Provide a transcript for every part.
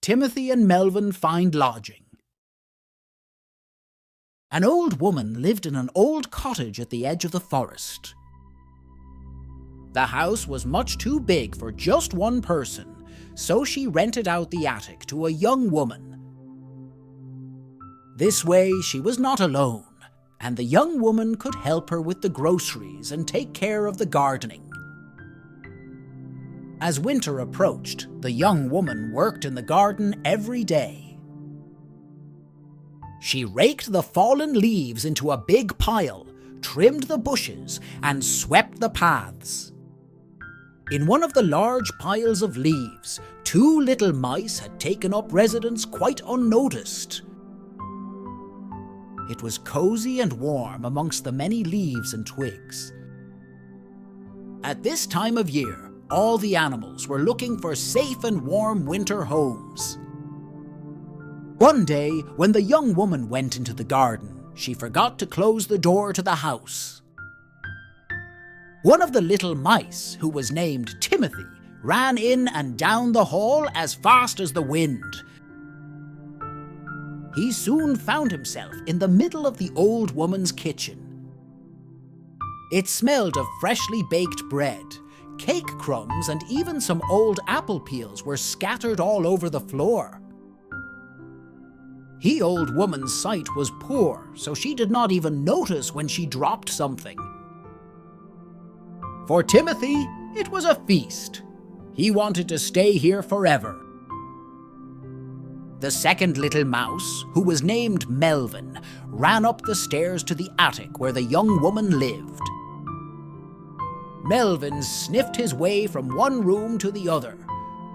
Timothy and Melvin find lodging. An old woman lived in an old cottage at the edge of the forest. The house was much too big for just one person, so she rented out the attic to a young woman. This way she was not alone, and the young woman could help her with the groceries and take care of the gardening. As winter approached, the young woman worked in the garden every day. She raked the fallen leaves into a big pile, trimmed the bushes, and swept the paths. In one of the large piles of leaves, 2 little mice had taken up residence quite unnoticed. It was cozy and warm amongst the many leaves and twigs. At this time of year, all the animals were looking for safe and warm winter homes. One day, when the young woman went into the garden, she forgot to close the door to the house. One of the little mice, who was named Timothy, ran in and down the hall as fast as the wind. He soon found himself in the middle of the old woman's kitchen. It smelled of freshly baked bread. Cake crumbs and even some old apple peels were scattered all over the floor. The old woman's sight was poor, so she did not even notice when she dropped something. For Timothy, it was a feast. He wanted to stay here forever. The second little mouse, who was named Melvin, ran up the stairs to the attic where the young woman lived. Melvin sniffed his way from one room to the other,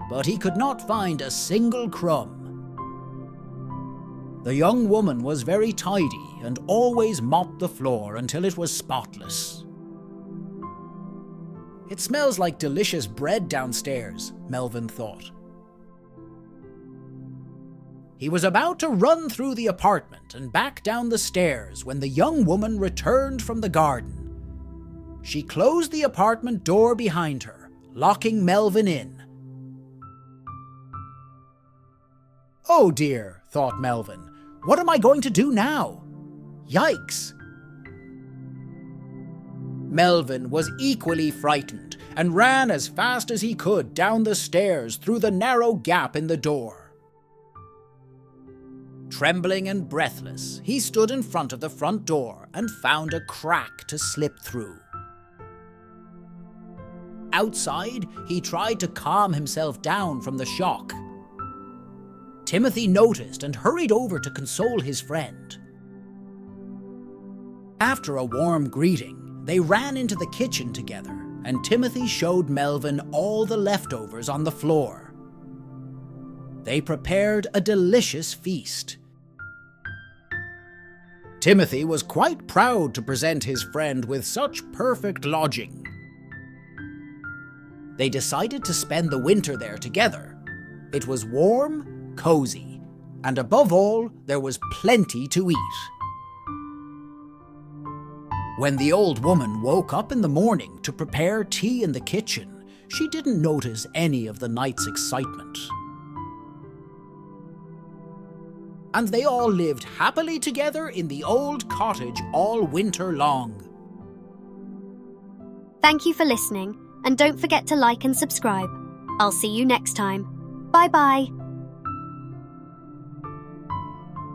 but he could not find a single crumb. The young woman was very tidy and always mopped the floor until it was spotless. "It smells like delicious bread downstairs," Melvin thought. He was about to run through the apartment and back down the stairs when the young woman returned from the garden. She closed the apartment door behind her, locking Melvin in. "Oh dear," thought Melvin, "what am I going to do now? Yikes!" Melvin was equally frightened and ran as fast as he could down the stairs through the narrow gap in the door. Trembling and breathless, he stood in front of the front door and found a crack to slip through. Outside, he tried to calm himself down from the shock. Timothy noticed and hurried over to console his friend. After a warm greeting, they ran into the kitchen together, and Timothy showed Melvin all the leftovers on the floor. They prepared a delicious feast. Timothy was quite proud to present his friend with such perfect lodging. They decided to spend the winter there together. It was warm, cozy, and above all, there was plenty to eat. When the old woman woke up in the morning to prepare tea in the kitchen, she didn't notice any of the night's excitement. And they all lived happily together in the old cottage all winter long. Thank you for listening, and don't forget to like and subscribe. I'll see you next time. Bye-bye.